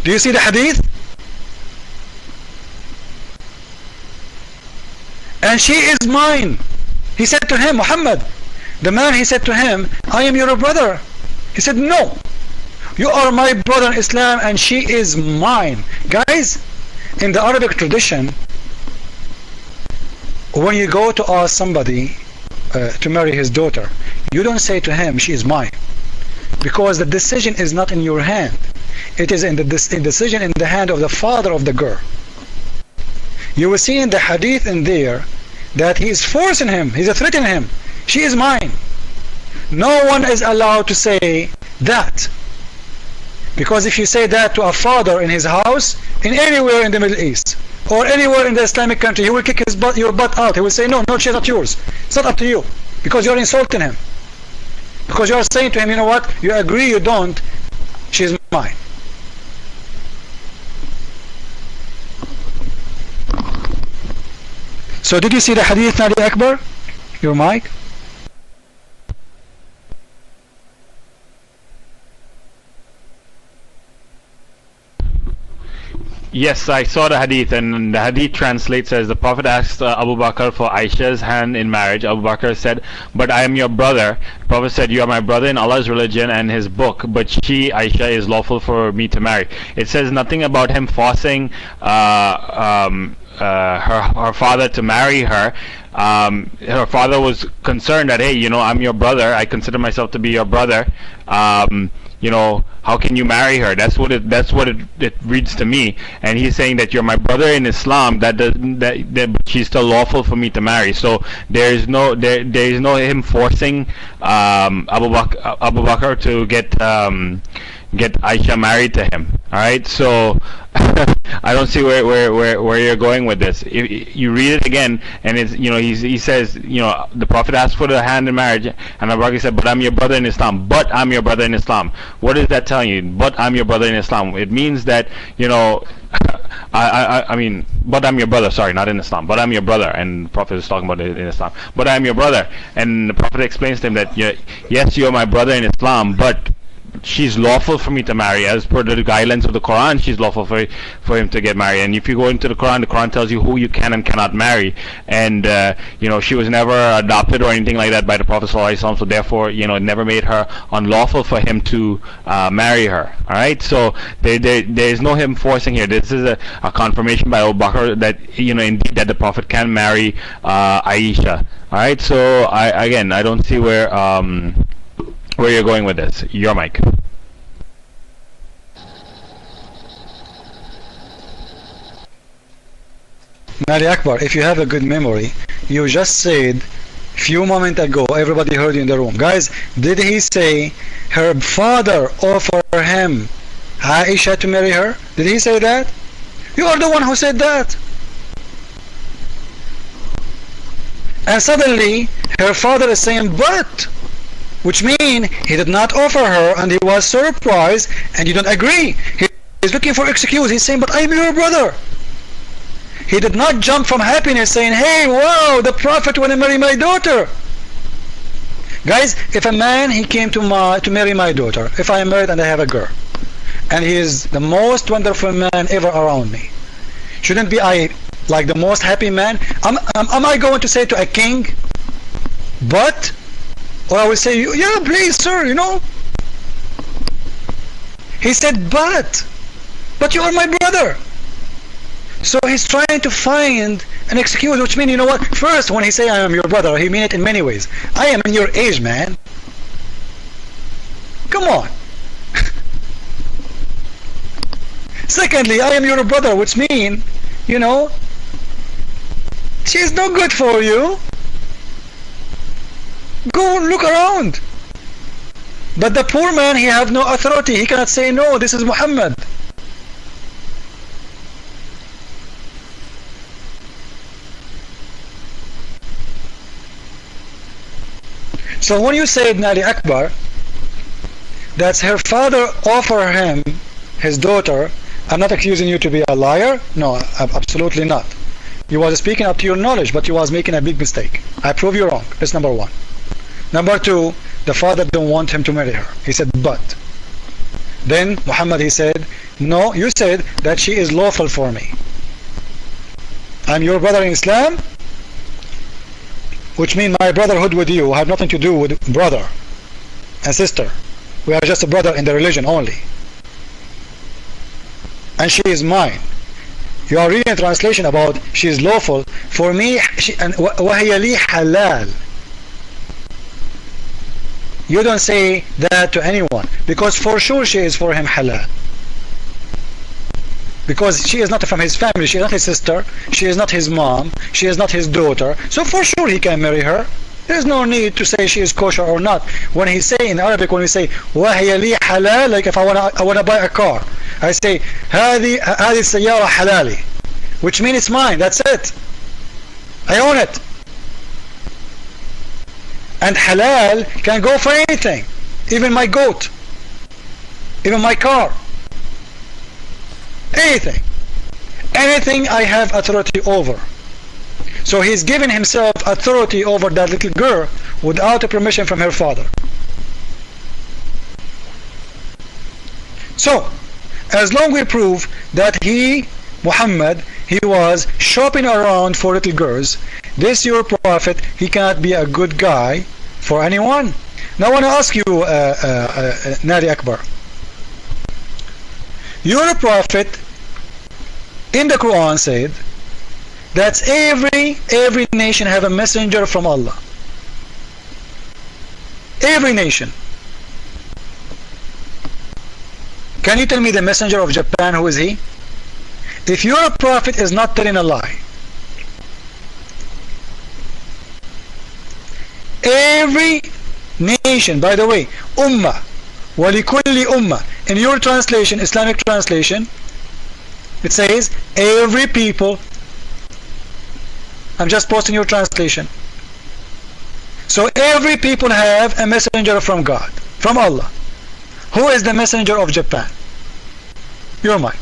Do you see the hadith? And she is mine. He said to him, Muhammad, the man, he said to him, I am your brother. He said, no, you are my brother in Islam and she is mine. Guys, in the Arabic tradition, when you go to ask somebody to marry his daughter, you don't say to him, she is mine, because the decision is not in your hand. It is in the decision in the hand of the father of the girl. You will see in the hadith in there that he is forcing him, he's threatening him, she is mine. No one is allowed to say that, because if you say that to a father in his house, in anywhere in the Middle East or anywhere in the Islamic country, he will kick your butt out. He will say, no, she's not yours, it's not up to you, because you're insulting him, because you're saying to him, you know what, you agree, you don't, she's mine. So did you see the hadith, Naliakbar? Your mic? Yes, I saw the hadith, and the hadith translates as the Prophet asked Abu Bakr for Aisha's hand in marriage. Abu Bakr said, but I am your brother. The Prophet said, you are my brother in Allah's religion and his book, but she, Aisha, is lawful for me to marry. It says nothing about him forcing her father to marry her. Her father was concerned that, hey, you know, I'm your brother, I consider myself to be your brother, you know, how can you marry her? That's what it reads to me. And he's saying that you're my brother in Islam, that she's still lawful for me to marry. So there is no him forcing Abu Bakr to get Aisha married to him. All right, so I don't see where you're going with this. If you read it again, and it's, you know, he says, you know, the Prophet asked for the hand in marriage, and Abu Bakr said, but I'm your brother in Islam. But I'm your brother in Islam. What is that telling you? But I'm your brother in Islam. It means that, you know, I mean, but I'm your brother. Sorry, not in Islam. But I'm your brother, and the Prophet is talking about it in Islam. But I'm your brother, and the Prophet explains to him that, yes, you are my brother in Islam, but she's lawful for me to marry. As per the guidelines of the Quran, she's lawful for him to get married. And if you go into the Quran tells you who you can and cannot marry. And you know, she was never adopted or anything like that by the Prophet ﷺ, so therefore, you know, it never made her unlawful for him to marry her. All right, so there is no him forcing here. This is a confirmation by Abu Bakr that, you know, indeed that the Prophet can marry Aisha. All right, so I don't see where you're going with this. Your mic. Naliakbar, if you have a good memory, you just said few moments ago, everybody heard you in the room. Guys, did he say her father offered him Aisha to marry her? Did he say that? You are the one who said that. And suddenly her father is saying but, which means he did not offer her, and he was surprised, and you don't agree. He's looking for excuse. He's saying, but I'm your brother. He did not jump from happiness saying, hey, wow, the Prophet want to marry my daughter. Guys, if a man, he came to marry my daughter, if I am married and I have a girl, and he is the most wonderful man ever around me, shouldn't be I like the most happy man? Am I going to say to a king, but? Or I will say, yeah, please, sir, you know. He said, but you are my brother. So he's trying to find an excuse, which means, you know what? First, when he say I am your brother, he mean it in many ways. I am in your age, man. Come on. Secondly, I am your brother, which means, you know, she's no good for you. Go look around. But the poor man, he have no authority. He cannot say no, this is Muhammad. So when you say Naliakbar, that's her father offer him his daughter, I'm not accusing you to be a liar. No, absolutely not. You was speaking up to your knowledge, but you was making a big mistake. I prove you wrong. That's number one. Number two, the father don't want him to marry her. He said, but. Then Muhammad, he said, No, you said that she is lawful for me. I'm your brother in Islam, which means my brotherhood with you have nothing to do with brother and sister. We are just a brother in the religion only. And she is mine. You are reading a translation about she is lawful for me, and وَهِيَ لِي halal. You don't say that to anyone, because for sure she is for him halal. Because she is not from his family, she is not his sister, she is not his mom, she is not his daughter, so for sure he can marry her. There is no need to say she is kosher or not. When he say in Arabic, when we say وَهِيَ لِي halal, like if I wanna buy a car, I say هذه السيارة حلالي, which means it's mine. That's it. I own it. And halal can go for anything, even my goat, even my car, anything I have authority over. So he's given himself authority over that little girl without a permission from her father. So as long we prove that Muhammad, he was shopping around for little girls, this your prophet, he cannot be a good guy for anyone. Now I want to ask you, Naliakbar, your prophet in the Quran said that every nation have a messenger from Allah. Every nation. Can you tell me the messenger of Japan, who is he? If your prophet is not telling a lie, every nation, by the way, ummah, walikulli ummah, in your translation, Islamic translation, it says every people. I'm just posting your translation. So every people have a messenger from God, from Allah. Who is the messenger of Japan? Your mic.